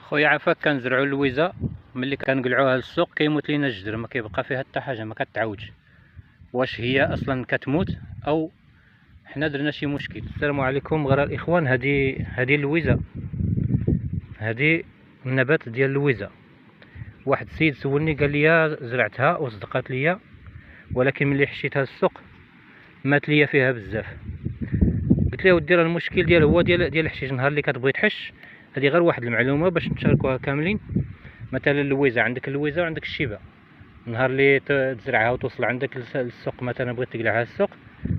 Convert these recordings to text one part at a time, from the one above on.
خويا عافاك كنزرعو اللويزه. ملي كنقلعوها للسوق كيموت لينا الجدر، ما كيبقى فيها حتى حاجه، ما كتعاودش. واش هي اصلا كتموت او حنا درنا شي مشكل؟ السلام عليكم غير الاخوان. هذه اللويزه، هذه النبات ديال اللويزه. واحد السيد سولني قال لي زرعتها وصدقات ليا، ولكن ملي حشيتها للسوق مات ليا فيها بزاف. قلت له ودي راه المشكل ديال هو ديال الحشيش. نهار اللي كتبغي تحش، هذه غير واحد المعلومه باش نشاركوها كاملين. مثلا اللويزه، عندك اللويزه وعندك الشيبه. نهار اللي تزرعها وتوصل عندك للسوق، مثلا بغيت تقلعها للسوق،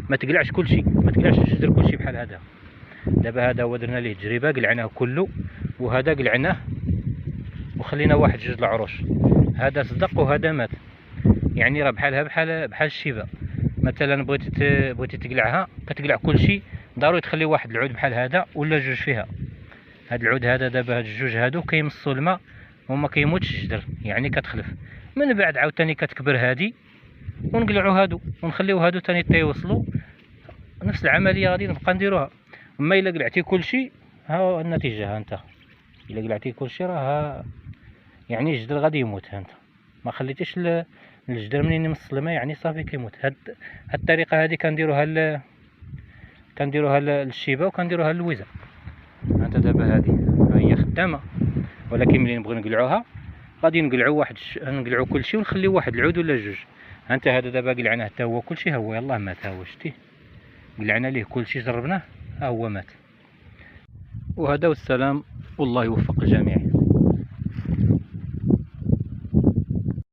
ما تقلعش كلشي، ما تقلعش الجدر كلشي بحال هذا. دابا هذا هو درنا ليه تجربه، قلعناه كله، وهذا قلعناه وخلينا واحد جوج العروش. هذا صدق وهذا مات. يعني راه بحالها بحال الشيبه. مثلا بغيتي تقلعها، كتقلع كلشي، ضروري تخلي واحد العود بحال هذا ولا جوج فيها. هاد العود هذا دابا هاد الجوج هادو كيمصوا الماء وما كيموتش الجدر، يعني كتخلف. من بعد عاوتاني كتكبر هادي ونقلعوا هادو ونخليو هادو تاني تيوصلوا. نفس العمليه غادي نبقى نديروها. اما الا قلعتي كلشي، ها النتيجه. ها انت الا قلعتي كلشي راه يعني الجدر غادي يموت. ها انت ما خليتيش الجدر منين يمص الماء، يعني صافي كيموت. هاد الطريقه هذه كنديروها للشيبه وكنديروها للويزه. انت دابا هذه هي خدامه، ولكن ملي نبغيو نقلعوها غادي نقلعو كلشي ونخليو واحد العود ولا جوج. انت هذا دابا قلعناه حتى هو كلشي، ها هو يلاه مات. ها هو شتي، قلعنا ليه كلشي، جربناه، ها هو مات. وهذا والسلام، والله يوفق الجميع.